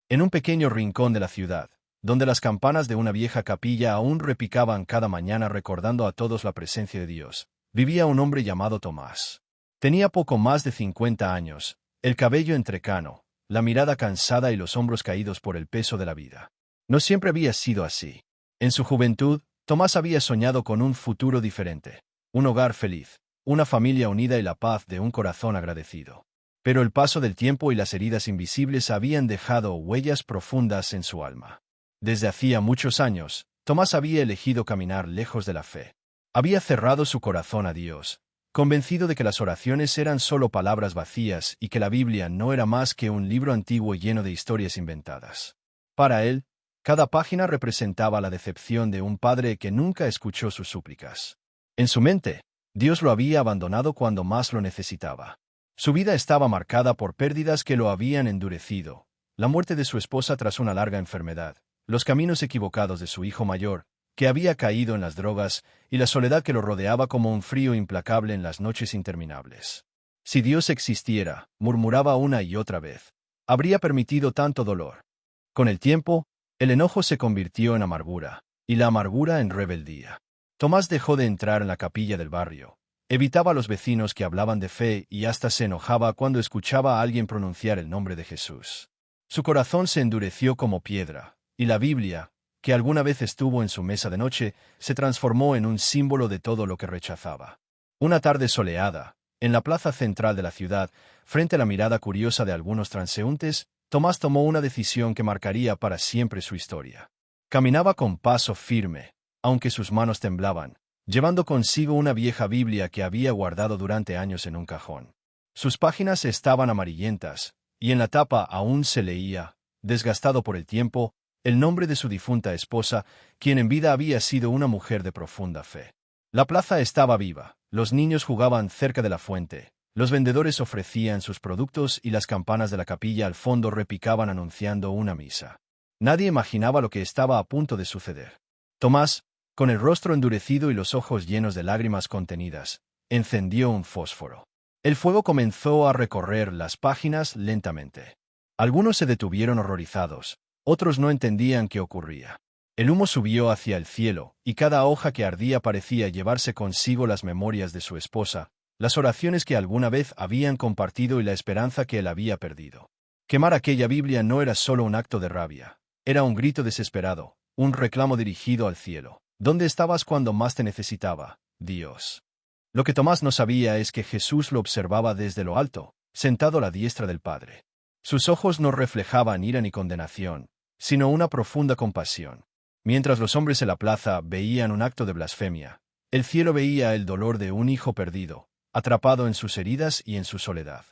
En un pequeño rincón de la ciudad, donde las campanas de una vieja capilla aún repicaban cada mañana recordando a todos la presencia de Dios, vivía un hombre llamado Tomás. Tenía poco más de 50 años, el cabello entrecano, la mirada cansada y los hombros caídos por el peso de la vida. No siempre había sido así. En su juventud, Tomás había soñado con un futuro diferente, un hogar feliz, una familia unida y la paz de un corazón agradecido. Pero el paso del tiempo y las heridas invisibles habían dejado huellas profundas en su alma. Desde hacía muchos años, Tomás había elegido caminar lejos de la fe. Había cerrado su corazón a Dios, convencido de que las oraciones eran solo palabras vacías y que la Biblia no era más que un libro antiguo lleno de historias inventadas. Para él, cada página representaba la decepción de un padre que nunca escuchó sus súplicas. En su mente, Dios lo había abandonado cuando más lo necesitaba. Su vida estaba marcada por pérdidas que lo habían endurecido, la muerte de su esposa tras una larga enfermedad, los caminos equivocados de su hijo mayor, que había caído en las drogas, y la soledad que lo rodeaba como un frío implacable en las noches interminables. Si Dios existiera, murmuraba una y otra vez, habría permitido tanto dolor. Con el tiempo, el enojo se convirtió en amargura, y la amargura en rebeldía. Tomás dejó de entrar en la capilla del barrio. Evitaba a los vecinos que hablaban de fe y hasta se enojaba cuando escuchaba a alguien pronunciar el nombre de Jesús. Su corazón se endureció como piedra, y la Biblia, que alguna vez estuvo en su mesa de noche, se transformó en un símbolo de todo lo que rechazaba. Una tarde soleada, en la plaza central de la ciudad, frente a la mirada curiosa de algunos transeúntes, Tomás tomó una decisión que marcaría para siempre su historia. Caminaba con paso firme, aunque sus manos temblaban, llevando consigo una vieja Biblia que había guardado durante años en un cajón. Sus páginas estaban amarillentas, y en la tapa aún se leía, desgastado por el tiempo, el nombre de su difunta esposa, quien en vida había sido una mujer de profunda fe. La plaza estaba viva, los niños jugaban cerca de la fuente, los vendedores ofrecían sus productos y las campanas de la capilla al fondo repicaban anunciando una misa. Nadie imaginaba lo que estaba a punto de suceder. Tomás, con el rostro endurecido y los ojos llenos de lágrimas contenidas, encendió un fósforo. El fuego comenzó a recorrer las páginas lentamente. Algunos se detuvieron horrorizados, otros no entendían qué ocurría. El humo subió hacia el cielo, y cada hoja que ardía parecía llevarse consigo las memorias de su esposa, las oraciones que alguna vez habían compartido y la esperanza que él había perdido. Quemar aquella Biblia no era solo un acto de rabia, era un grito desesperado, un reclamo dirigido al cielo. ¿Dónde estabas cuando más te necesitaba, Dios? Lo que Tomás no sabía es que Jesús lo observaba desde lo alto, sentado a la diestra del Padre. Sus ojos no reflejaban ira ni condenación, sino una profunda compasión. Mientras los hombres en la plaza veían un acto de blasfemia, el cielo veía el dolor de un hijo perdido, atrapado en sus heridas y en su soledad.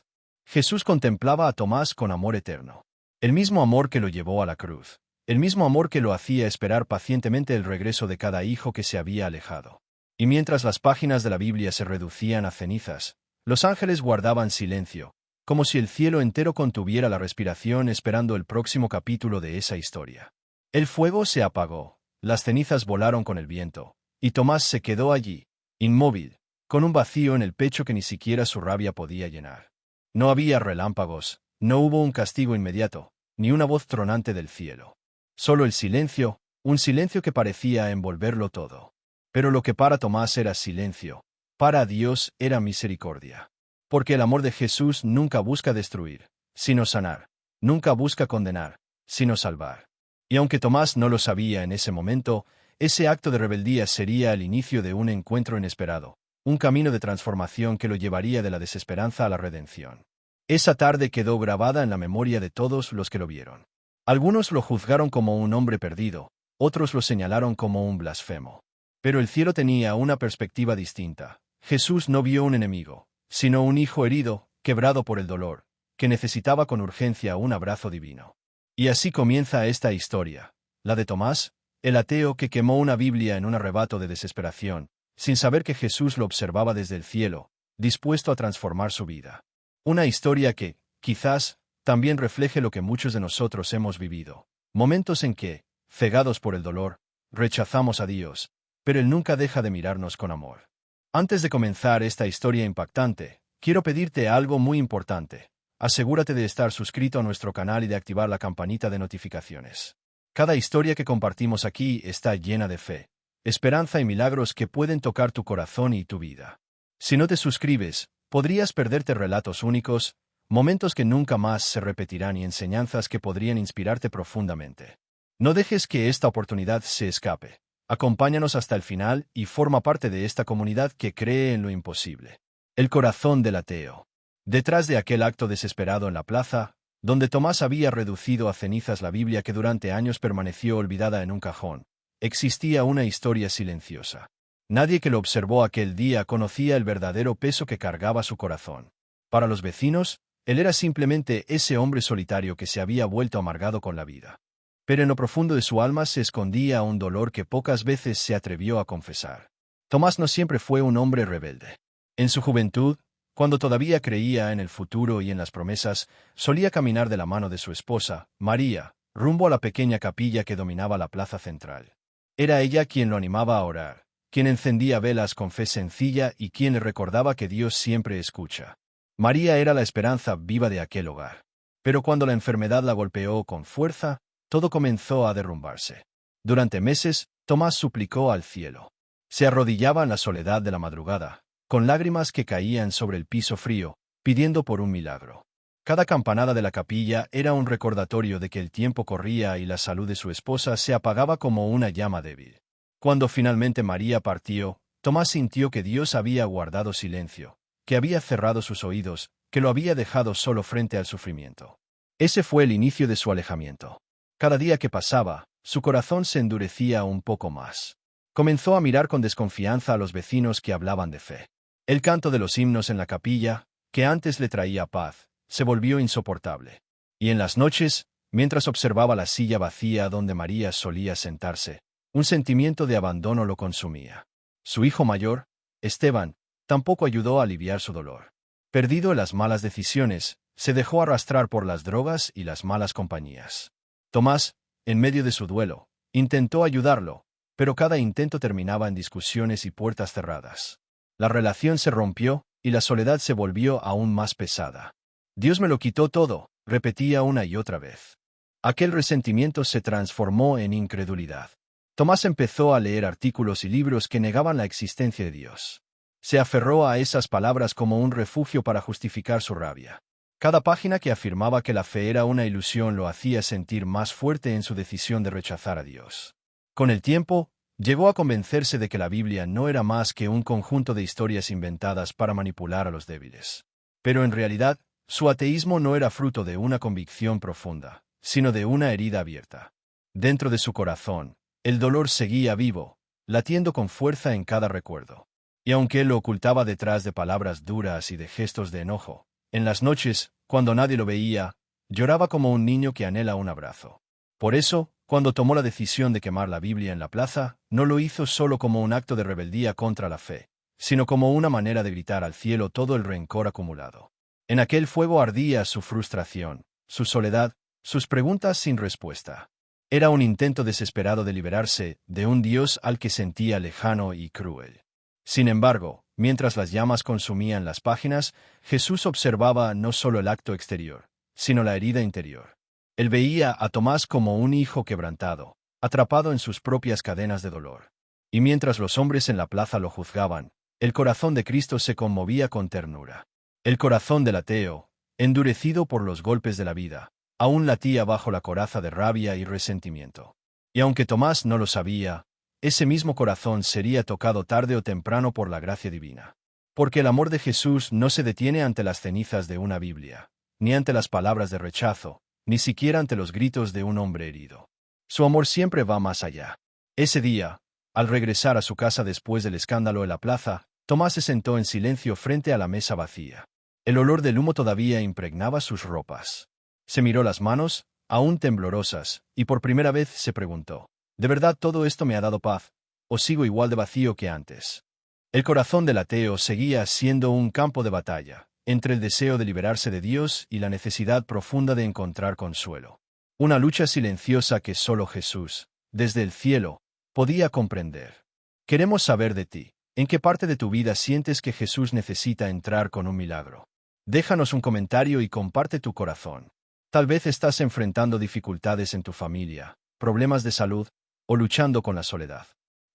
Jesús contemplaba a Tomás con amor eterno. El mismo amor que lo llevó a la cruz. El mismo amor que lo hacía esperar pacientemente el regreso de cada hijo que se había alejado. Y mientras las páginas de la Biblia se reducían a cenizas, los ángeles guardaban silencio, como si el cielo entero contuviera la respiración esperando el próximo capítulo de esa historia. El fuego se apagó, las cenizas volaron con el viento, y Tomás se quedó allí, inmóvil, con un vacío en el pecho que ni siquiera su rabia podía llenar. No había relámpagos, no hubo un castigo inmediato, ni una voz tronante del cielo. Solo el silencio, un silencio que parecía envolverlo todo. Pero lo que para Tomás era silencio, para Dios era misericordia. Porque el amor de Jesús nunca busca destruir, sino sanar, nunca busca condenar, sino salvar. Y aunque Tomás no lo sabía en ese momento, ese acto de rebeldía sería el inicio de un encuentro inesperado, un camino de transformación que lo llevaría de la desesperanza a la redención. Esa tarde quedó grabada en la memoria de todos los que lo vieron. Algunos lo juzgaron como un hombre perdido, otros lo señalaron como un blasfemo. Pero el cielo tenía una perspectiva distinta. Jesús no vio un enemigo, sino un hijo herido, quebrado por el dolor, que necesitaba con urgencia un abrazo divino. Y así comienza esta historia, la de Tomás, el ateo que quemó una Biblia en un arrebato de desesperación, sin saber que Jesús lo observaba desde el cielo, dispuesto a transformar su vida. Una historia que, quizás, también refleje lo que muchos de nosotros hemos vivido. Momentos en que, cegados por el dolor, rechazamos a Dios, pero Él nunca deja de mirarnos con amor. Antes de comenzar esta historia impactante, quiero pedirte algo muy importante. asegúrate de estar suscrito a nuestro canal y de activar la campanita de notificaciones. Cada historia que compartimos aquí está llena de fe, esperanza y milagros que pueden tocar tu corazón y tu vida. Si no te suscribes, podrías perderte relatos únicos, momentos que nunca más se repetirán y enseñanzas que podrían inspirarte profundamente. No dejes que esta oportunidad se escape. Acompáñanos hasta el final y forma parte de esta comunidad que cree en lo imposible. El corazón del ateo. Detrás de aquel acto desesperado en la plaza, donde Tomás había reducido a cenizas la Biblia que durante años permaneció olvidada en un cajón, existía una historia silenciosa. Nadie que lo observó aquel día conocía el verdadero peso que cargaba su corazón. Para los vecinos, él era simplemente ese hombre solitario que se había vuelto amargado con la vida. Pero en lo profundo de su alma se escondía un dolor que pocas veces se atrevió a confesar. Tomás no siempre fue un hombre rebelde. En su juventud, cuando todavía creía en el futuro y en las promesas, solía caminar de la mano de su esposa, María, rumbo a la pequeña capilla que dominaba la plaza central. Era ella quien lo animaba a orar, quien encendía velas con fe sencilla y quien le recordaba que Dios siempre escucha. María era la esperanza viva de aquel hogar. Pero cuando la enfermedad la golpeó con fuerza, todo comenzó a derrumbarse. Durante meses, Tomás suplicó al cielo. Se arrodillaba en la soledad de la madrugada, con lágrimas que caían sobre el piso frío, pidiendo por un milagro. Cada campanada de la capilla era un recordatorio de que el tiempo corría y la salud de su esposa se apagaba como una llama débil. Cuando finalmente María partió, Tomás sintió que Dios había guardado silencio, que había cerrado sus oídos, que lo había dejado solo frente al sufrimiento. Ese fue el inicio de su alejamiento. Cada día que pasaba, su corazón se endurecía un poco más. Comenzó a mirar con desconfianza a los vecinos que hablaban de fe. El canto de los himnos en la capilla, que antes le traía paz, se volvió insoportable. Y en las noches, mientras observaba la silla vacía donde María solía sentarse, un sentimiento de abandono lo consumía. Su hijo mayor, Esteban, tampoco ayudó a aliviar su dolor. Perdido en las malas decisiones, se dejó arrastrar por las drogas y las malas compañías. Tomás, en medio de su duelo, intentó ayudarlo, pero cada intento terminaba en discusiones y puertas cerradas. La relación se rompió y la soledad se volvió aún más pesada. Dios me lo quitó todo, repetía una y otra vez. Aquel resentimiento se transformó en incredulidad. Tomás empezó a leer artículos y libros que negaban la existencia de Dios. Se aferró a esas palabras como un refugio para justificar su rabia. Cada página que afirmaba que la fe era una ilusión lo hacía sentir más fuerte en su decisión de rechazar a Dios. Con el tiempo, llegó a convencerse de que la Biblia no era más que un conjunto de historias inventadas para manipular a los débiles. Pero en realidad, su ateísmo no era fruto de una convicción profunda, sino de una herida abierta. Dentro de su corazón, el dolor seguía vivo, latiendo con fuerza en cada recuerdo. Y aunque él lo ocultaba detrás de palabras duras y de gestos de enojo, en las noches, cuando nadie lo veía, lloraba como un niño que anhela un abrazo. Por eso, cuando tomó la decisión de quemar la Biblia en la plaza, no lo hizo solo como un acto de rebeldía contra la fe, sino como una manera de gritar al cielo todo el rencor acumulado. En aquel fuego ardía su frustración, su soledad, sus preguntas sin respuesta. Era un intento desesperado de liberarse de un Dios al que sentía lejano y cruel. Sin embargo, mientras las llamas consumían las páginas, Jesús observaba no solo el acto exterior, sino la herida interior. Él veía a Tomás como un hijo quebrantado, atrapado en sus propias cadenas de dolor. Y mientras los hombres en la plaza lo juzgaban, el corazón de Cristo se conmovía con ternura. El corazón del ateo, endurecido por los golpes de la vida, aún latía bajo la coraza de rabia y resentimiento. Y aunque Tomás no lo sabía, ese mismo corazón sería tocado tarde o temprano por la gracia divina. Porque el amor de Jesús no se detiene ante las cenizas de una Biblia, ni ante las palabras de rechazo, ni siquiera ante los gritos de un hombre herido. Su amor siempre va más allá. Ese día, al regresar a su casa después del escándalo en la plaza, Tomás se sentó en silencio frente a la mesa vacía. El olor del humo todavía impregnaba sus ropas. Se miró las manos, aún temblorosas, y por primera vez se preguntó: ¿de verdad todo esto me ha dado paz, o sigo igual de vacío que antes? El corazón del ateo seguía siendo un campo de batalla, entre el deseo de liberarse de Dios y la necesidad profunda de encontrar consuelo. Una lucha silenciosa que solo Jesús, desde el cielo, podía comprender. Queremos saber de ti. ¿En qué parte de tu vida sientes que Jesús necesita entrar con un milagro? Déjanos un comentario y comparte tu corazón. Tal vez estás enfrentando dificultades en tu familia, problemas de salud o luchando con la soledad.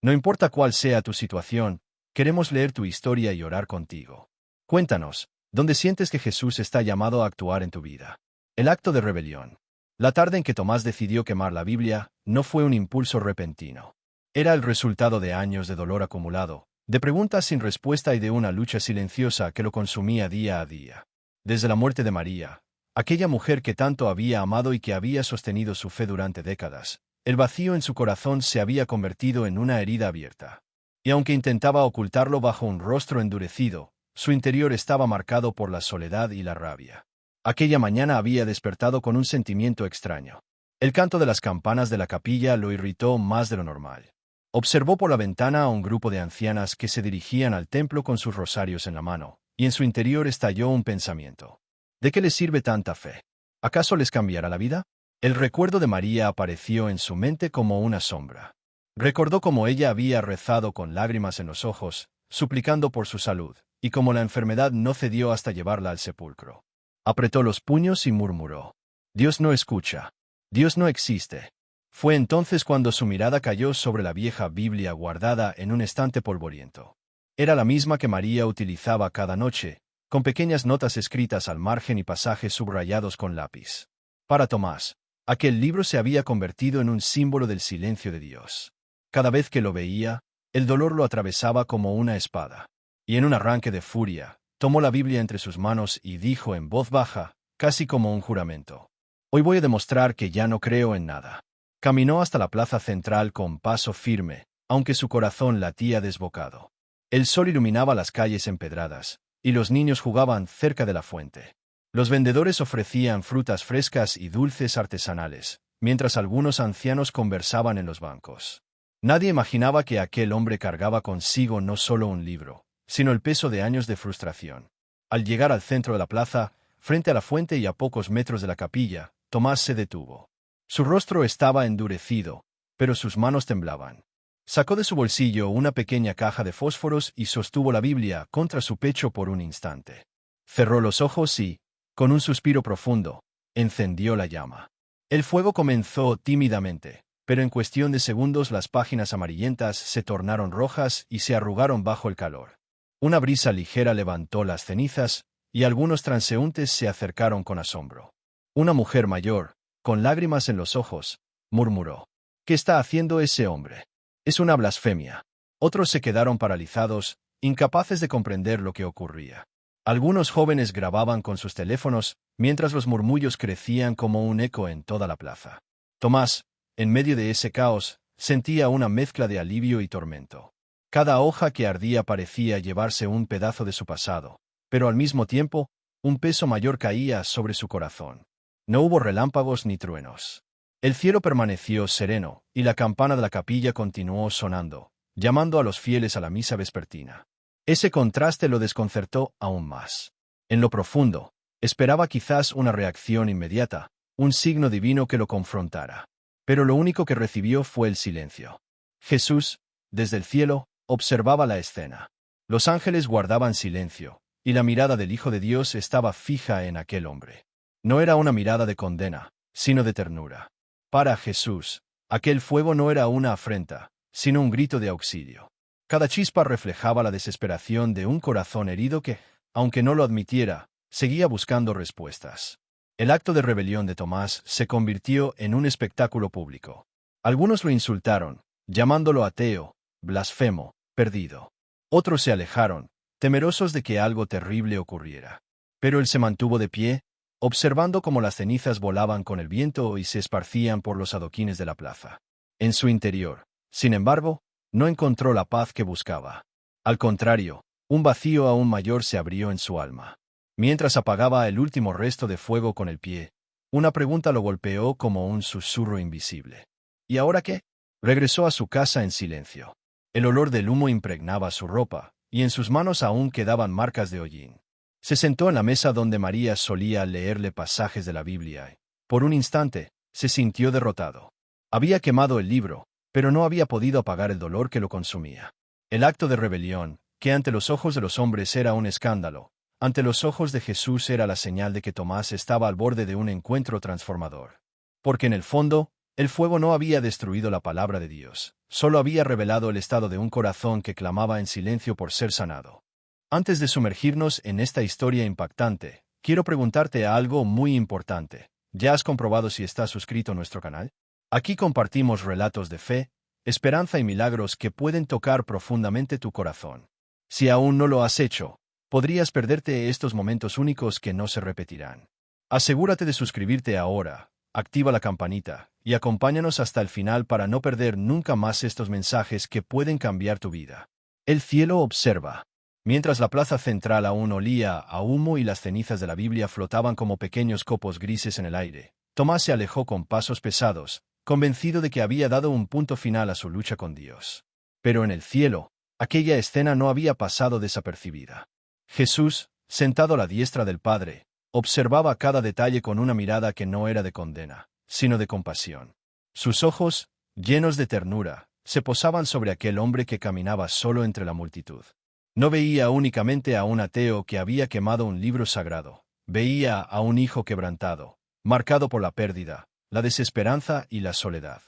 No importa cuál sea tu situación, queremos leer tu historia y orar contigo. Cuéntanos, ¿dónde sientes que Jesús está llamado a actuar en tu vida? El acto de rebelión. La tarde en que Tomás decidió quemar la Biblia no fue un impulso repentino. Era el resultado de años de dolor acumulado, de preguntas sin respuesta y de una lucha silenciosa que lo consumía día a día. Desde la muerte de María, aquella mujer que tanto había amado y que había sostenido su fe durante décadas, el vacío en su corazón se había convertido en una herida abierta. Y aunque intentaba ocultarlo bajo un rostro endurecido, su interior estaba marcado por la soledad y la rabia. Aquella mañana había despertado con un sentimiento extraño. El canto de las campanas de la capilla lo irritó más de lo normal. Observó por la ventana a un grupo de ancianas que se dirigían al templo con sus rosarios en la mano, y en su interior estalló un pensamiento. ¿De qué les sirve tanta fe? ¿Acaso les cambiará la vida? El recuerdo de María apareció en su mente como una sombra. Recordó cómo ella había rezado con lágrimas en los ojos, suplicando por su salud, y cómo la enfermedad no cedió hasta llevarla al sepulcro. Apretó los puños y murmuró: Dios no escucha. Dios no existe. Fue entonces cuando su mirada cayó sobre la vieja Biblia guardada en un estante polvoriento. Era la misma que María utilizaba cada noche, con pequeñas notas escritas al margen y pasajes subrayados con lápiz. Para Tomás, aquel libro se había convertido en un símbolo del silencio de Dios. Cada vez que lo veía, el dolor lo atravesaba como una espada. Y en un arranque de furia, tomó la Biblia entre sus manos y dijo en voz baja, casi como un juramento: Hoy voy a demostrar que ya no creo en nada. Caminó hasta la plaza central con paso firme, aunque su corazón latía desbocado. El sol iluminaba las calles empedradas, y los niños jugaban cerca de la fuente. Los vendedores ofrecían frutas frescas y dulces artesanales, mientras algunos ancianos conversaban en los bancos. Nadie imaginaba que aquel hombre cargaba consigo no solo un libro, sino el peso de años de frustración. Al llegar al centro de la plaza, frente a la fuente y a pocos metros de la capilla, Tomás se detuvo. Su rostro estaba endurecido, pero sus manos temblaban. Sacó de su bolsillo una pequeña caja de fósforos y sostuvo la Biblia contra su pecho por un instante. Cerró los ojos y, con un suspiro profundo, encendió la llama. El fuego comenzó tímidamente, pero en cuestión de segundos las páginas amarillentas se tornaron rojas y se arrugaron bajo el calor. Una brisa ligera levantó las cenizas, y algunos transeúntes se acercaron con asombro. Una mujer mayor, con lágrimas en los ojos, murmuró: ¿Qué está haciendo ese hombre? Es una blasfemia. Otros se quedaron paralizados, incapaces de comprender lo que ocurría. Algunos jóvenes grababan con sus teléfonos, mientras los murmullos crecían como un eco en toda la plaza. Tomás, en medio de ese caos, sentía una mezcla de alivio y tormento. Cada hoja que ardía parecía llevarse un pedazo de su pasado, pero al mismo tiempo, un peso mayor caía sobre su corazón. No hubo relámpagos ni truenos. El cielo permaneció sereno, y la campana de la capilla continuó sonando, llamando a los fieles a la misa vespertina. Ese contraste lo desconcertó aún más. En lo profundo, esperaba quizás una reacción inmediata, un signo divino que lo confrontara. Pero lo único que recibió fue el silencio. Jesús, desde el cielo, observaba la escena. Los ángeles guardaban silencio, y la mirada del Hijo de Dios estaba fija en aquel hombre. No era una mirada de condena, sino de ternura. Para Jesús, aquel fuego no era una afrenta, sino un grito de auxilio. Cada chispa reflejaba la desesperación de un corazón herido que, aunque no lo admitiera, seguía buscando respuestas. El acto de rebelión de Tomás se convirtió en un espectáculo público. Algunos lo insultaron, llamándolo ateo, blasfemo, perdido. Otros se alejaron, temerosos de que algo terrible ocurriera. Pero él se mantuvo de pie, observando cómo las cenizas volaban con el viento y se esparcían por los adoquines de la plaza. En su interior, sin embargo, no encontró la paz que buscaba. Al contrario, un vacío aún mayor se abrió en su alma. Mientras apagaba el último resto de fuego con el pie, una pregunta lo golpeó como un susurro invisible. ¿Y ahora qué? Regresó a su casa en silencio. El olor del humo impregnaba su ropa, y en sus manos aún quedaban marcas de hollín. Se sentó en la mesa donde María solía leerle pasajes de la Biblia y, por un instante, se sintió derrotado. Había quemado el libro, pero no había podido apagar el dolor que lo consumía. El acto de rebelión, que ante los ojos de los hombres era un escándalo, ante los ojos de Jesús era la señal de que Tomás estaba al borde de un encuentro transformador. Porque en el fondo, el fuego no había destruido la palabra de Dios, solo había revelado el estado de un corazón que clamaba en silencio por ser sanado. Antes de sumergirnos en esta historia impactante, quiero preguntarte algo muy importante. ¿Ya has comprobado si estás suscrito a nuestro canal? Aquí compartimos relatos de fe, esperanza y milagros que pueden tocar profundamente tu corazón. Si aún no lo has hecho, podrías perderte estos momentos únicos que no se repetirán. Asegúrate de suscribirte ahora, activa la campanita, y acompáñanos hasta el final para no perder nunca más estos mensajes que pueden cambiar tu vida. El cielo observa. Mientras la plaza central aún olía a humo y las cenizas de la Biblia flotaban como pequeños copos grises en el aire, Tomás se alejó con pasos pesados, convencido de que había dado un punto final a su lucha con Dios. Pero en el cielo, aquella escena no había pasado desapercibida. Jesús, sentado a la diestra del Padre, observaba cada detalle con una mirada que no era de condena, sino de compasión. Sus ojos, llenos de ternura, se posaban sobre aquel hombre que caminaba solo entre la multitud. No veía únicamente a un ateo que había quemado un libro sagrado, veía a un hijo quebrantado, marcado por la pérdida, la desesperanza y la soledad.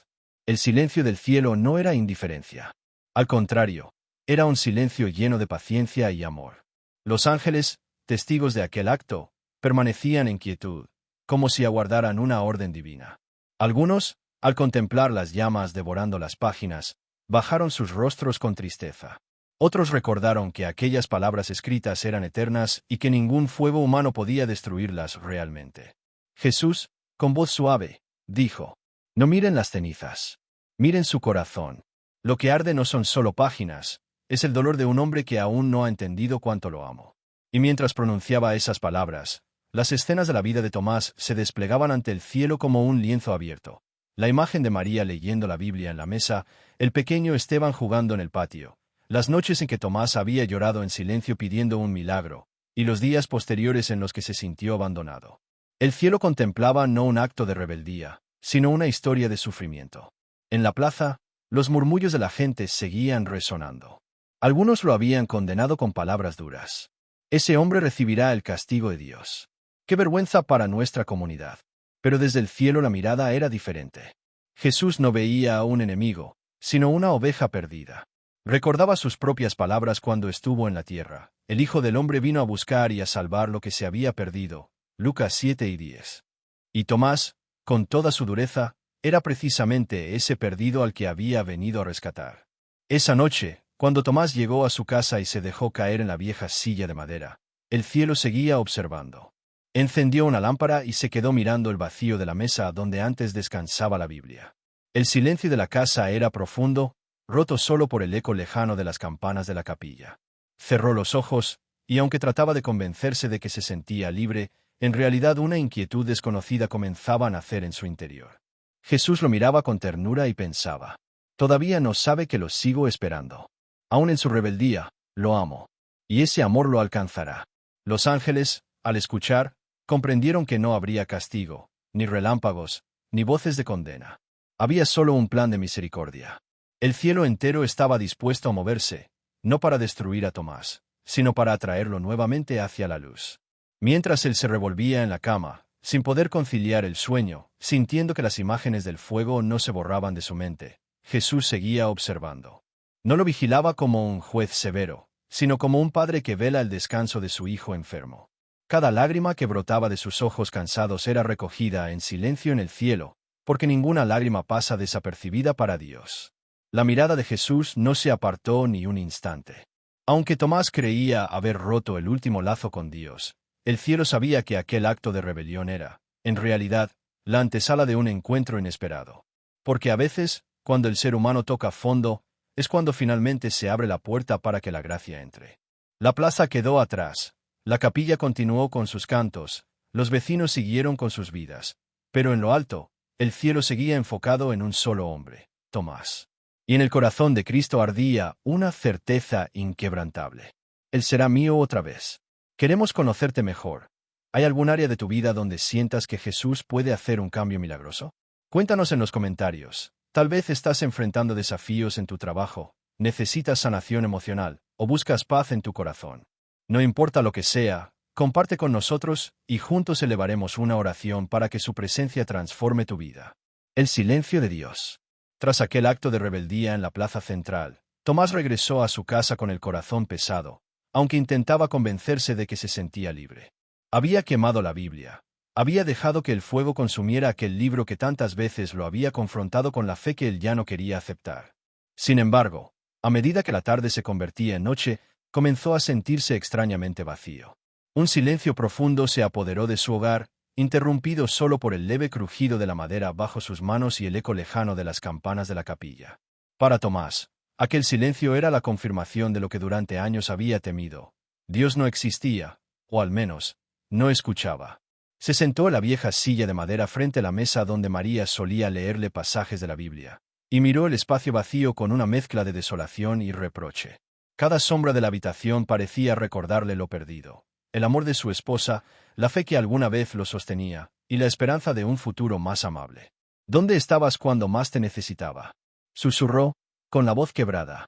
El silencio del cielo no era indiferencia. Al contrario, era un silencio lleno de paciencia y amor. Los ángeles, testigos de aquel acto, permanecían en quietud, como si aguardaran una orden divina. Algunos, al contemplar las llamas devorando las páginas, bajaron sus rostros con tristeza. Otros recordaron que aquellas palabras escritas eran eternas y que ningún fuego humano podía destruirlas realmente. Jesús, con voz suave, dijo: «No miren las cenizas. Miren su corazón. Lo que arde no son solo páginas, es el dolor de un hombre que aún no ha entendido cuánto lo amo». Y mientras pronunciaba esas palabras, las escenas de la vida de Tomás se desplegaban ante el cielo como un lienzo abierto. La imagen de María leyendo la Biblia en la mesa, el pequeño Esteban jugando en el patio, las noches en que Tomás había llorado en silencio pidiendo un milagro, y los días posteriores en los que se sintió abandonado. El cielo contemplaba no un acto de rebeldía, sino una historia de sufrimiento. En la plaza, los murmullos de la gente seguían resonando. Algunos lo habían condenado con palabras duras. Ese hombre recibirá el castigo de Dios. ¡Qué vergüenza para nuestra comunidad! Pero desde el cielo la mirada era diferente. Jesús no veía a un enemigo, sino una oveja perdida. Recordaba sus propias palabras cuando estuvo en la tierra. El Hijo del Hombre vino a buscar y a salvar lo que se había perdido. Lucas 7:10. Y Tomás, con toda su dureza, era precisamente ese perdido al que había venido a rescatar. Esa noche, cuando Tomás llegó a su casa y se dejó caer en la vieja silla de madera, el cielo seguía observando. Encendió una lámpara y se quedó mirando el vacío de la mesa donde antes descansaba la Biblia. El silencio de la casa era profundo, roto solo por el eco lejano de las campanas de la capilla. Cerró los ojos, y aunque trataba de convencerse de que se sentía libre, en realidad una inquietud desconocida comenzaba a nacer en su interior. Jesús lo miraba con ternura y pensaba: «Todavía no sabe que lo sigo esperando. Aún en su rebeldía, lo amo. Y ese amor lo alcanzará». Los ángeles, al escuchar, comprendieron que no habría castigo, ni relámpagos, ni voces de condena. Había solo un plan de misericordia. El cielo entero estaba dispuesto a moverse, no para destruir a Tomás, sino para atraerlo nuevamente hacia la luz. Mientras él se revolvía en la cama, sin poder conciliar el sueño, sintiendo que las imágenes del fuego no se borraban de su mente, Jesús seguía observando. No lo vigilaba como un juez severo, sino como un padre que vela el descanso de su hijo enfermo. Cada lágrima que brotaba de sus ojos cansados era recogida en silencio en el cielo, porque ninguna lágrima pasa desapercibida para Dios. La mirada de Jesús no se apartó ni un instante. Aunque Tomás creía haber roto el último lazo con Dios, el cielo sabía que aquel acto de rebelión era, en realidad, la antesala de un encuentro inesperado. Porque a veces, cuando el ser humano toca fondo, es cuando finalmente se abre la puerta para que la gracia entre. La plaza quedó atrás, la capilla continuó con sus cantos, los vecinos siguieron con sus vidas, pero en lo alto, el cielo seguía enfocado en un solo hombre, Tomás. Y en el corazón de Cristo ardía una certeza inquebrantable: Él será mío otra vez. Queremos conocerte mejor. ¿Hay algún área de tu vida donde sientas que Jesús puede hacer un cambio milagroso? Cuéntanos en los comentarios. Tal vez estás enfrentando desafíos en tu trabajo, necesitas sanación emocional, o buscas paz en tu corazón. No importa lo que sea, comparte con nosotros y juntos elevaremos una oración para que su presencia transforme tu vida. El silencio de Dios. Tras aquel acto de rebeldía en la plaza central, Tomás regresó a su casa con el corazón pesado, aunque intentaba convencerse de que se sentía libre. Había quemado la Biblia. Había dejado que el fuego consumiera aquel libro que tantas veces lo había confrontado con la fe que él ya no quería aceptar. Sin embargo, a medida que la tarde se convertía en noche, comenzó a sentirse extrañamente vacío. Un silencio profundo se apoderó de su hogar, interrumpido solo por el leve crujido de la madera bajo sus manos y el eco lejano de las campanas de la capilla. Para Tomás, aquel silencio era la confirmación de lo que durante años había temido. Dios no existía, o al menos, no escuchaba. Se sentó en la vieja silla de madera frente a la mesa donde María solía leerle pasajes de la Biblia, y miró el espacio vacío con una mezcla de desolación y reproche. Cada sombra de la habitación parecía recordarle lo perdido: el amor de su esposa, la fe que alguna vez lo sostenía, y la esperanza de un futuro más amable. ¿Dónde estabas cuando más te necesitaba?, susurró, con la voz quebrada.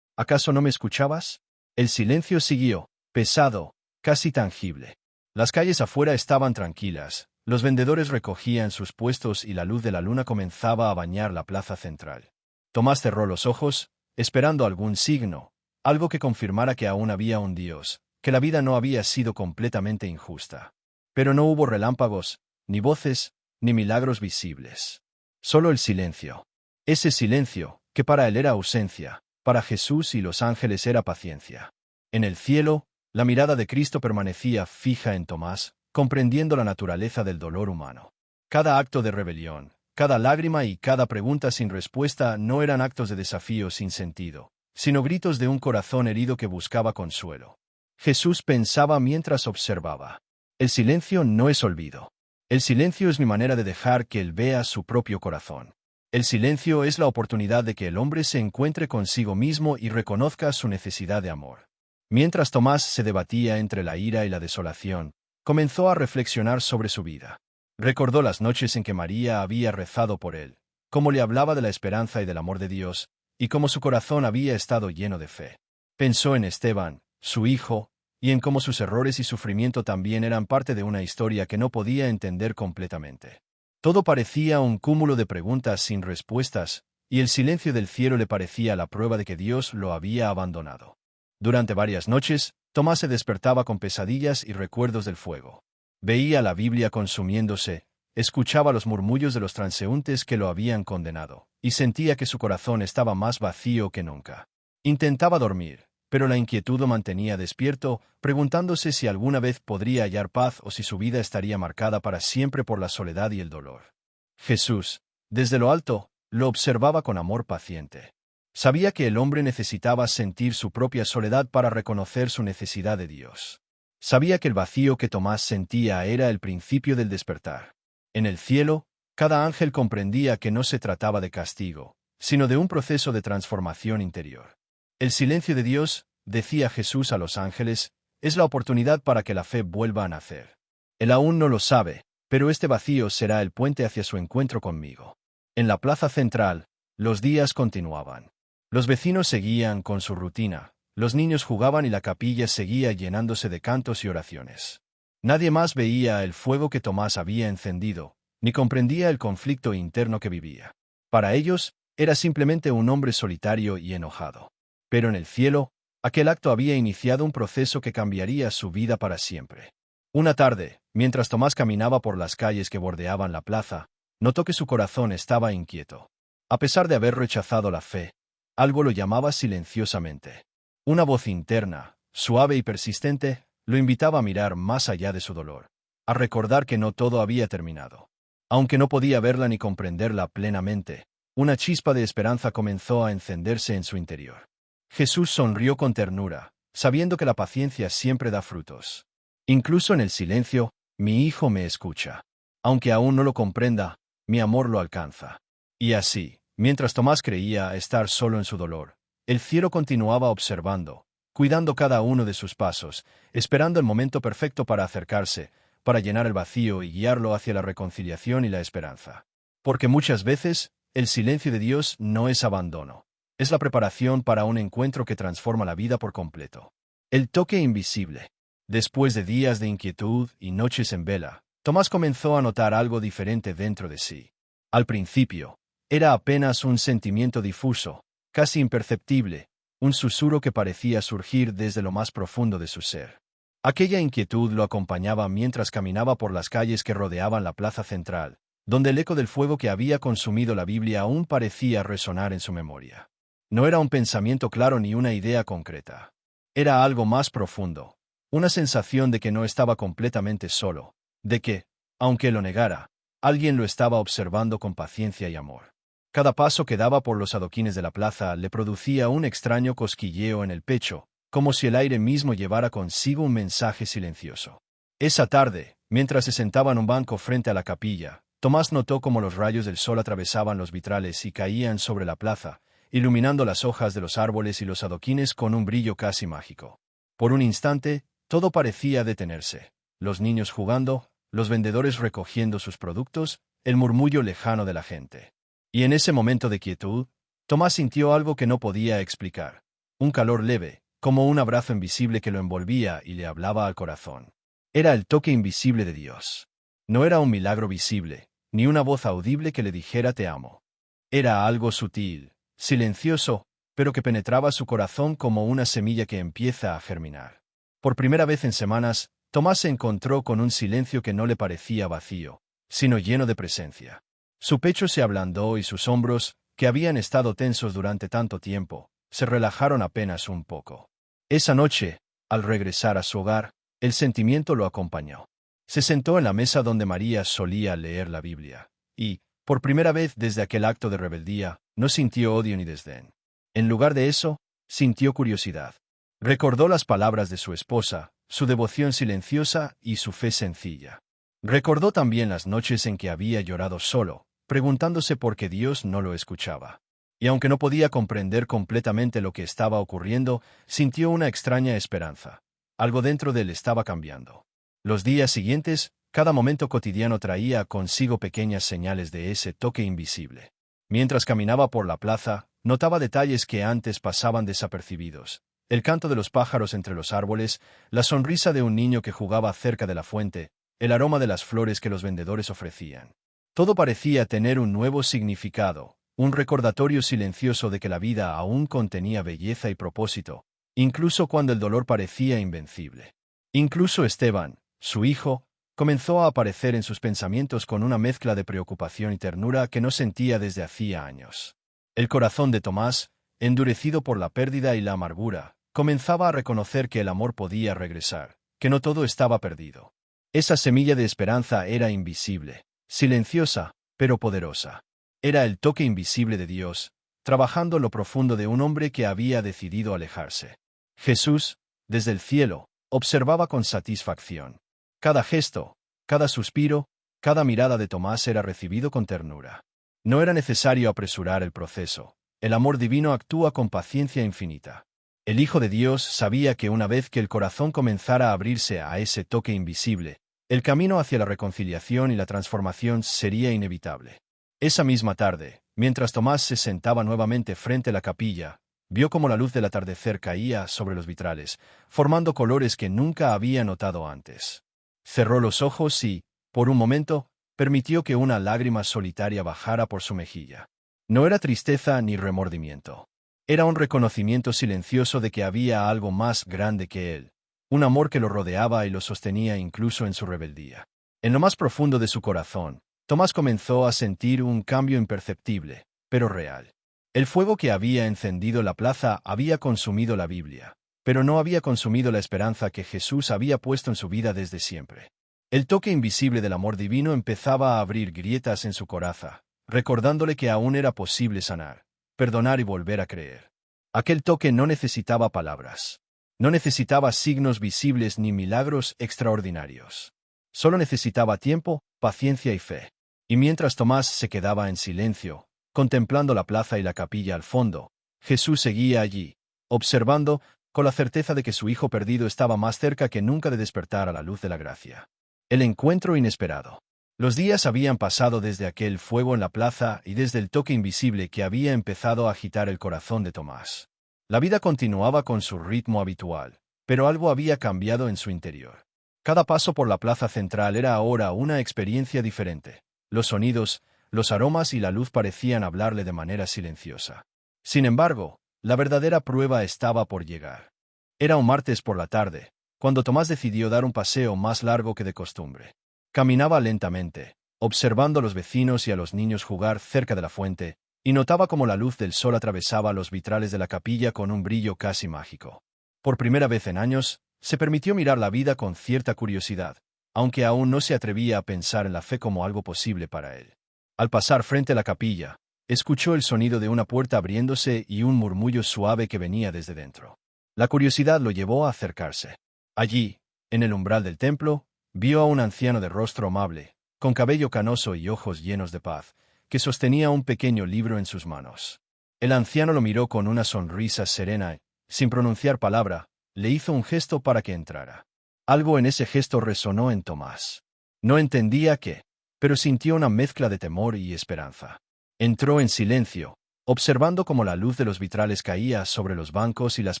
¿Acaso no me escuchabas? El silencio siguió, pesado, casi tangible. Las calles afuera estaban tranquilas, los vendedores recogían sus puestos y la luz de la luna comenzaba a bañar la plaza central. Tomás cerró los ojos, esperando algún signo, algo que confirmara que aún había un Dios, que la vida no había sido completamente injusta. Pero no hubo relámpagos, ni voces, ni milagros visibles. Solo el silencio. Ese silencio, que para él era ausencia, para Jesús y los ángeles era paciencia. En el cielo, la mirada de Cristo permanecía fija en Tomás, comprendiendo la naturaleza del dolor humano. Cada acto de rebelión, cada lágrima y cada pregunta sin respuesta no eran actos de desafío sin sentido, sino gritos de un corazón herido que buscaba consuelo. Jesús pensaba mientras observaba. El silencio no es olvido. El silencio es mi manera de dejar que Él vea su propio corazón. El silencio es la oportunidad de que el hombre se encuentre consigo mismo y reconozca su necesidad de amor. Mientras Tomás se debatía entre la ira y la desolación, comenzó a reflexionar sobre su vida. Recordó las noches en que María había rezado por él, cómo le hablaba de la esperanza y del amor de Dios, y cómo su corazón había estado lleno de fe. Pensó en Esteban, su hijo, y en cómo sus errores y sufrimiento también eran parte de una historia que no podía entender completamente. Todo parecía un cúmulo de preguntas sin respuestas, y el silencio del cielo le parecía la prueba de que Dios lo había abandonado. Durante varias noches, Tomás se despertaba con pesadillas y recuerdos del fuego. Veía la Biblia consumiéndose, escuchaba los murmullos de los transeúntes que lo habían condenado, y sentía que su corazón estaba más vacío que nunca. Intentaba dormir, pero la inquietud lo mantenía despierto, preguntándose si alguna vez podría hallar paz o si su vida estaría marcada para siempre por la soledad y el dolor. Jesús, desde lo alto, lo observaba con amor paciente. Sabía que el hombre necesitaba sentir su propia soledad para reconocer su necesidad de Dios. Sabía que el vacío que Tomás sentía era el principio del despertar. En el cielo, cada ángel comprendía que no se trataba de castigo, sino de un proceso de transformación interior. El silencio de Dios, decía Jesús a los ángeles, es la oportunidad para que la fe vuelva a nacer. Él aún no lo sabe, pero este vacío será el puente hacia su encuentro conmigo. En la plaza central, los días continuaban. Los vecinos seguían con su rutina, los niños jugaban y la capilla seguía llenándose de cantos y oraciones. Nadie más veía el fuego que Tomás había encendido, ni comprendía el conflicto interno que vivía. Para ellos, era simplemente un hombre solitario y enojado. Pero en el cielo, aquel acto había iniciado un proceso que cambiaría su vida para siempre. Una tarde, mientras Tomás caminaba por las calles que bordeaban la plaza, notó que su corazón estaba inquieto. A pesar de haber rechazado la fe, algo lo llamaba silenciosamente. Una voz interna, suave y persistente, lo invitaba a mirar más allá de su dolor, a recordar que no todo había terminado. Aunque no podía verla ni comprenderla plenamente, una chispa de esperanza comenzó a encenderse en su interior. Jesús sonrió con ternura, sabiendo que la paciencia siempre da frutos. Incluso en el silencio, mi hijo me escucha. Aunque aún no lo comprenda, mi amor lo alcanza. Y así, mientras Tomás creía estar solo en su dolor, el cielo continuaba observando, cuidando cada uno de sus pasos, esperando el momento perfecto para acercarse, para llenar el vacío y guiarlo hacia la reconciliación y la esperanza. Porque muchas veces, el silencio de Dios no es abandono. Es la preparación para un encuentro que transforma la vida por completo. El toque invisible. Después de días de inquietud y noches en vela, Tomás comenzó a notar algo diferente dentro de sí. Al principio, era apenas un sentimiento difuso, casi imperceptible, un susurro que parecía surgir desde lo más profundo de su ser. Aquella inquietud lo acompañaba mientras caminaba por las calles que rodeaban la plaza central, donde el eco del fuego que había consumido la Biblia aún parecía resonar en su memoria. No era un pensamiento claro ni una idea concreta. Era algo más profundo, una sensación de que no estaba completamente solo, de que, aunque lo negara, alguien lo estaba observando con paciencia y amor. Cada paso que daba por los adoquines de la plaza le producía un extraño cosquilleo en el pecho, como si el aire mismo llevara consigo un mensaje silencioso. Esa tarde, mientras se sentaba en un banco frente a la capilla, Tomás notó cómo los rayos del sol atravesaban los vitrales y caían sobre la plaza, iluminando las hojas de los árboles y los adoquines con un brillo casi mágico. Por un instante, todo parecía detenerse. Los niños jugando, los vendedores recogiendo sus productos, el murmullo lejano de la gente. Y en ese momento de quietud, Tomás sintió algo que no podía explicar. Un calor leve, como un abrazo invisible que lo envolvía y le hablaba al corazón. Era el toque invisible de Dios. No era un milagro visible, ni una voz audible que le dijera te amo. Era algo sutil, silencioso, pero que penetraba su corazón como una semilla que empieza a germinar. Por primera vez en semanas, Tomás se encontró con un silencio que no le parecía vacío, sino lleno de presencia. Su pecho se ablandó y sus hombros, que habían estado tensos durante tanto tiempo, se relajaron apenas un poco. Esa noche, al regresar a su hogar, el sentimiento lo acompañó. Se sentó en la mesa donde María solía leer la Biblia, y, por primera vez desde aquel acto de rebeldía, no sintió odio ni desdén. En lugar de eso, sintió curiosidad. Recordó las palabras de su esposa, su devoción silenciosa y su fe sencilla. Recordó también las noches en que había llorado solo, preguntándose por qué Dios no lo escuchaba. Y aunque no podía comprender completamente lo que estaba ocurriendo, sintió una extraña esperanza. Algo dentro de él estaba cambiando. Los días siguientes, cada momento cotidiano traía consigo pequeñas señales de ese toque invisible. Mientras caminaba por la plaza, notaba detalles que antes pasaban desapercibidos. El canto de los pájaros entre los árboles, la sonrisa de un niño que jugaba cerca de la fuente, el aroma de las flores que los vendedores ofrecían. Todo parecía tener un nuevo significado, un recordatorio silencioso de que la vida aún contenía belleza y propósito, incluso cuando el dolor parecía invencible. Incluso Esteban, su hijo, comenzó a aparecer en sus pensamientos con una mezcla de preocupación y ternura que no sentía desde hacía años. El corazón de Tomás, endurecido por la pérdida y la amargura, comenzaba a reconocer que el amor podía regresar, que no todo estaba perdido. Esa semilla de esperanza era invisible, silenciosa, pero poderosa. Era el toque invisible de Dios, trabajando en lo profundo de un hombre que había decidido alejarse. Jesús, desde el cielo, observaba con satisfacción. Cada gesto, cada suspiro, cada mirada de Tomás era recibido con ternura. No era necesario apresurar el proceso. El amor divino actúa con paciencia infinita. El Hijo de Dios sabía que una vez que el corazón comenzara a abrirse a ese toque invisible, el camino hacia la reconciliación y la transformación sería inevitable. Esa misma tarde, mientras Tomás se sentaba nuevamente frente a la capilla, vio cómo la luz del atardecer caía sobre los vitrales, formando colores que nunca había notado antes. Cerró los ojos y, por un momento, permitió que una lágrima solitaria bajara por su mejilla. No era tristeza ni remordimiento. Era un reconocimiento silencioso de que había algo más grande que él, un amor que lo rodeaba y lo sostenía incluso en su rebeldía. En lo más profundo de su corazón, Tomás comenzó a sentir un cambio imperceptible, pero real. El fuego que había encendido la plaza había consumido la Biblia, pero no había consumido la esperanza que Jesús había puesto en su vida desde siempre. El toque invisible del amor divino empezaba a abrir grietas en su coraza, recordándole que aún era posible sanar, perdonar y volver a creer. Aquel toque no necesitaba palabras. No necesitaba signos visibles ni milagros extraordinarios. Solo necesitaba tiempo, paciencia y fe. Y mientras Tomás se quedaba en silencio, contemplando la plaza y la capilla al fondo, Jesús seguía allí, observando, con la certeza de que su hijo perdido estaba más cerca que nunca de despertar a la luz de la gracia. El encuentro inesperado. Los días habían pasado desde aquel fuego en la plaza y desde el toque invisible que había empezado a agitar el corazón de Tomás. La vida continuaba con su ritmo habitual, pero algo había cambiado en su interior. Cada paso por la plaza central era ahora una experiencia diferente. Los sonidos, los aromas y la luz parecían hablarle de manera silenciosa. Sin embargo, la verdadera prueba estaba por llegar. Era un martes por la tarde, cuando Tomás decidió dar un paseo más largo que de costumbre. Caminaba lentamente, observando a los vecinos y a los niños jugar cerca de la fuente, y notaba cómo la luz del sol atravesaba los vitrales de la capilla con un brillo casi mágico. Por primera vez en años, se permitió mirar la vida con cierta curiosidad, aunque aún no se atrevía a pensar en la fe como algo posible para él. Al pasar frente a la capilla, escuchó el sonido de una puerta abriéndose y un murmullo suave que venía desde dentro. La curiosidad lo llevó a acercarse. Allí, en el umbral del templo, vio a un anciano de rostro amable, con cabello canoso y ojos llenos de paz, que sostenía un pequeño libro en sus manos. El anciano lo miró con una sonrisa serena y, sin pronunciar palabra, le hizo un gesto para que entrara. Algo en ese gesto resonó en Tomás. No entendía qué, pero sintió una mezcla de temor y esperanza. Entró en silencio, observando cómo la luz de los vitrales caía sobre los bancos y las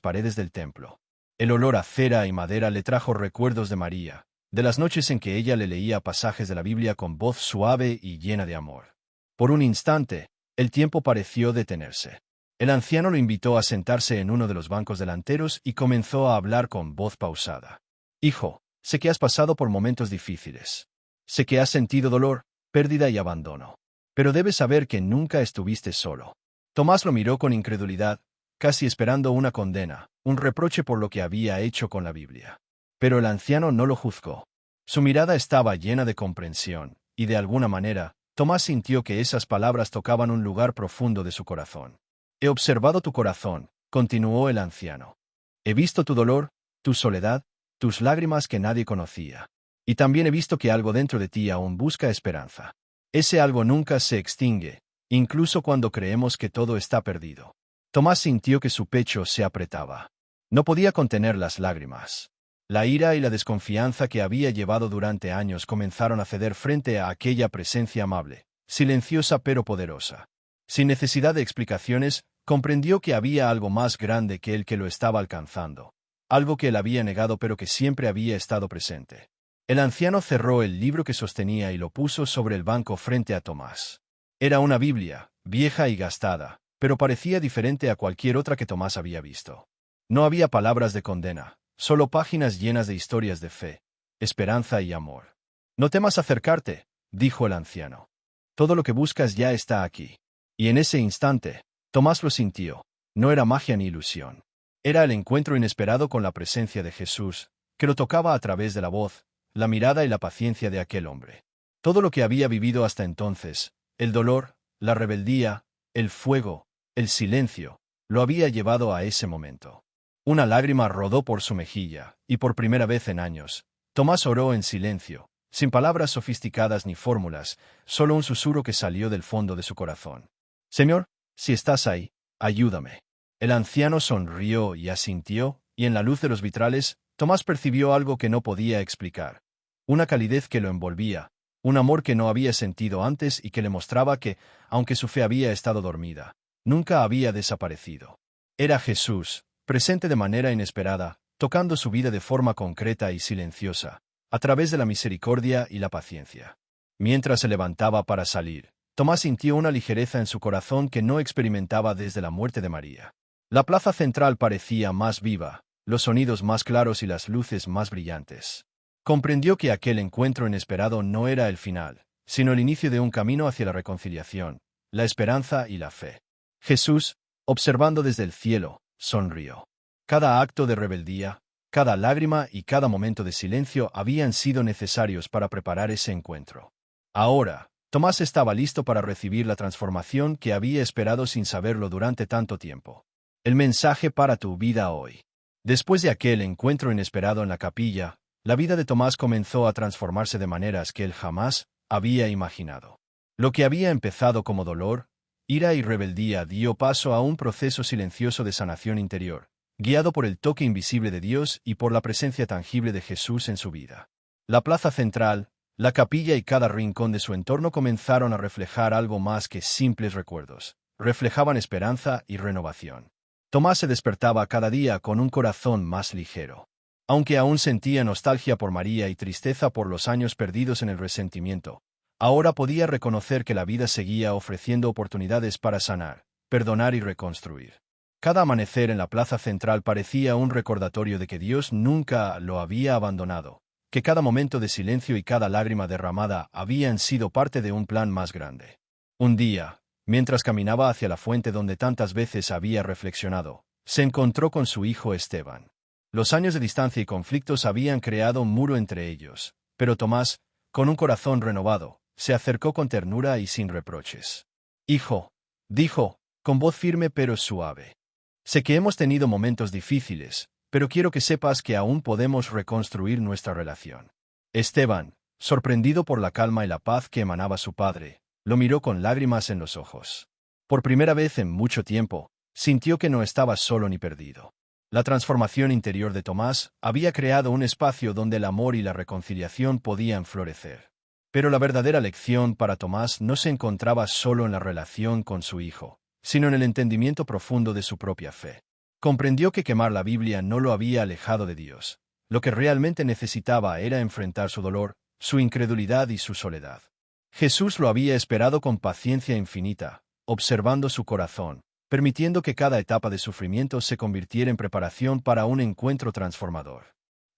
paredes del templo. El olor a cera y madera le trajo recuerdos de María, de las noches en que ella le leía pasajes de la Biblia con voz suave y llena de amor. Por un instante, el tiempo pareció detenerse. El anciano lo invitó a sentarse en uno de los bancos delanteros y comenzó a hablar con voz pausada. «Hijo, sé que has pasado por momentos difíciles. Sé que has sentido dolor, pérdida y abandono. Pero debes saber que nunca estuviste solo». Tomás lo miró con incredulidad, casi esperando una condena, un reproche por lo que había hecho con la Biblia. Pero el anciano no lo juzgó. Su mirada estaba llena de comprensión, y de alguna manera, Tomás sintió que esas palabras tocaban un lugar profundo de su corazón. «He observado tu corazón», continuó el anciano. «He visto tu dolor, tu soledad, tus lágrimas que nadie conocía. Y también he visto que algo dentro de ti aún busca esperanza. Ese algo nunca se extingue, incluso cuando creemos que todo está perdido». Tomás sintió que su pecho se apretaba. No podía contener las lágrimas. La ira y la desconfianza que había llevado durante años comenzaron a ceder frente a aquella presencia amable, silenciosa pero poderosa. Sin necesidad de explicaciones, comprendió que había algo más grande que él que lo estaba alcanzando, algo que él había negado pero que siempre había estado presente. El anciano cerró el libro que sostenía y lo puso sobre el banco frente a Tomás. Era una Biblia, vieja y gastada, pero parecía diferente a cualquier otra que Tomás había visto. No había palabras de condena, solo páginas llenas de historias de fe, esperanza y amor. «No temas acercarte», dijo el anciano. «Todo lo que buscas ya está aquí». Y en ese instante, Tomás lo sintió. No era magia ni ilusión. Era el encuentro inesperado con la presencia de Jesús, que lo tocaba a través de la voz, la mirada y la paciencia de aquel hombre. Todo lo que había vivido hasta entonces, el dolor, la rebeldía, el fuego, el silencio, lo había llevado a ese momento. Una lágrima rodó por su mejilla, y por primera vez en años, Tomás oró en silencio, sin palabras sofisticadas ni fórmulas, solo un susurro que salió del fondo de su corazón. «Señor, si estás ahí, ayúdame». El anciano sonrió y asintió, y en la luz de los vitrales, Tomás percibió algo que no podía explicar. Una calidez que lo envolvía, un amor que no había sentido antes y que le mostraba que, aunque su fe había estado dormida, nunca había desaparecido. Era Jesús, presente de manera inesperada, tocando su vida de forma concreta y silenciosa, a través de la misericordia y la paciencia. Mientras se levantaba para salir, Tomás sintió una ligereza en su corazón que no experimentaba desde la muerte de María. La plaza central parecía más viva, los sonidos más claros y las luces más brillantes. Comprendió que aquel encuentro inesperado no era el final, sino el inicio de un camino hacia la reconciliación, la esperanza y la fe. Jesús, observando desde el cielo, sonrió. Cada acto de rebeldía, cada lágrima y cada momento de silencio habían sido necesarios para preparar ese encuentro. Ahora, Tomás estaba listo para recibir la transformación que había esperado sin saberlo durante tanto tiempo. El mensaje para tu vida hoy. Después de aquel encuentro inesperado en la capilla, la vida de Tomás comenzó a transformarse de maneras que él jamás había imaginado. Lo que había empezado como dolor, ira y rebeldía dio paso a un proceso silencioso de sanación interior, guiado por el toque invisible de Dios y por la presencia tangible de Jesús en su vida. La plaza central, la capilla y cada rincón de su entorno comenzaron a reflejar algo más que simples recuerdos. Reflejaban esperanza y renovación. Tomás se despertaba cada día con un corazón más ligero. Aunque aún sentía nostalgia por María y tristeza por los años perdidos en el resentimiento, ahora podía reconocer que la vida seguía ofreciendo oportunidades para sanar, perdonar y reconstruir. Cada amanecer en la plaza central parecía un recordatorio de que Dios nunca lo había abandonado, que cada momento de silencio y cada lágrima derramada habían sido parte de un plan más grande. Un día, mientras caminaba hacia la fuente donde tantas veces había reflexionado, se encontró con su hijo Esteban. Los años de distancia y conflictos habían creado un muro entre ellos, pero Tomás, con un corazón renovado, se acercó con ternura y sin reproches. «Hijo», dijo, con voz firme pero suave. «Sé que hemos tenido momentos difíciles, pero quiero que sepas que aún podemos reconstruir nuestra relación». Esteban, sorprendido por la calma y la paz que emanaba su padre, lo miró con lágrimas en los ojos. Por primera vez en mucho tiempo, sintió que no estaba solo ni perdido. La transformación interior de Tomás había creado un espacio donde el amor y la reconciliación podían florecer. Pero la verdadera lección para Tomás no se encontraba solo en la relación con su hijo, sino en el entendimiento profundo de su propia fe. Comprendió que quemar la Biblia no lo había alejado de Dios. Lo que realmente necesitaba era enfrentar su dolor, su incredulidad y su soledad. Jesús lo había esperado con paciencia infinita, observando su corazón, permitiendo que cada etapa de sufrimiento se convirtiera en preparación para un encuentro transformador.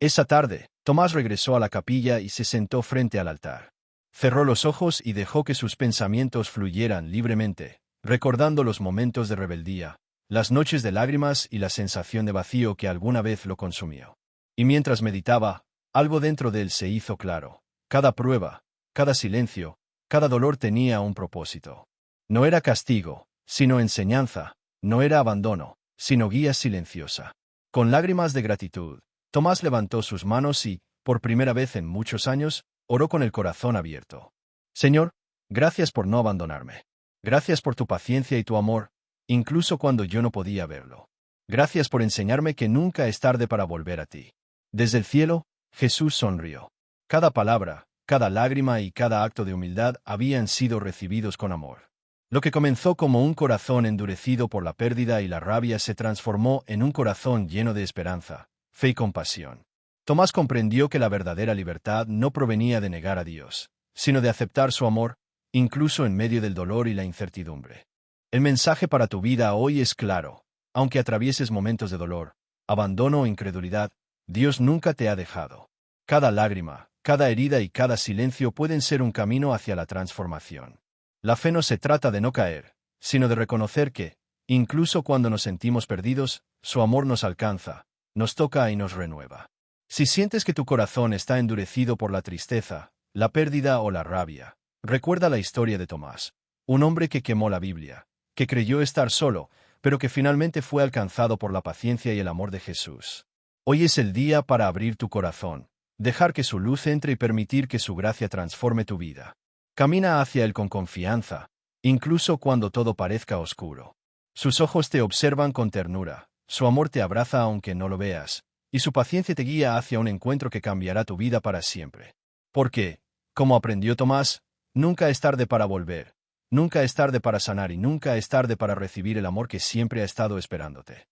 Esa tarde, Tomás regresó a la capilla y se sentó frente al altar. Cerró los ojos y dejó que sus pensamientos fluyeran libremente, recordando los momentos de rebeldía, las noches de lágrimas y la sensación de vacío que alguna vez lo consumió. Y mientras meditaba, algo dentro de él se hizo claro. Cada prueba, cada silencio, cada dolor tenía un propósito. No era castigo, sino enseñanza; no era abandono, sino guía silenciosa. Con lágrimas de gratitud, Tomás levantó sus manos y, por primera vez en muchos años, oró con el corazón abierto. «Señor, gracias por no abandonarme. Gracias por tu paciencia y tu amor, incluso cuando yo no podía verlo. Gracias por enseñarme que nunca es tarde para volver a ti». Desde el cielo, Jesús sonrió. Cada palabra, cada lágrima y cada acto de humildad habían sido recibidos con amor. Lo que comenzó como un corazón endurecido por la pérdida y la rabia se transformó en un corazón lleno de esperanza, fe y compasión. Tomás comprendió que la verdadera libertad no provenía de negar a Dios, sino de aceptar su amor, incluso en medio del dolor y la incertidumbre. El mensaje para tu vida hoy es claro. Aunque atravieses momentos de dolor, abandono o incredulidad, Dios nunca te ha dejado. Cada lágrima, cada herida y cada silencio pueden ser un camino hacia la transformación. La fe no se trata de no caer, sino de reconocer que, incluso cuando nos sentimos perdidos, su amor nos alcanza, nos toca y nos renueva. Si sientes que tu corazón está endurecido por la tristeza, la pérdida o la rabia, recuerda la historia de Tomás, un hombre que quemó la Biblia, que creyó estar solo, pero que finalmente fue alcanzado por la paciencia y el amor de Jesús. Hoy es el día para abrir tu corazón, dejar que su luz entre y permitir que su gracia transforme tu vida. Camina hacia Él con confianza, incluso cuando todo parezca oscuro. Sus ojos te observan con ternura, su amor te abraza aunque no lo veas, y su paciencia te guía hacia un encuentro que cambiará tu vida para siempre. Porque, como aprendió Tomás, nunca es tarde para volver, nunca es tarde para sanar y nunca es tarde para recibir el amor que siempre ha estado esperándote.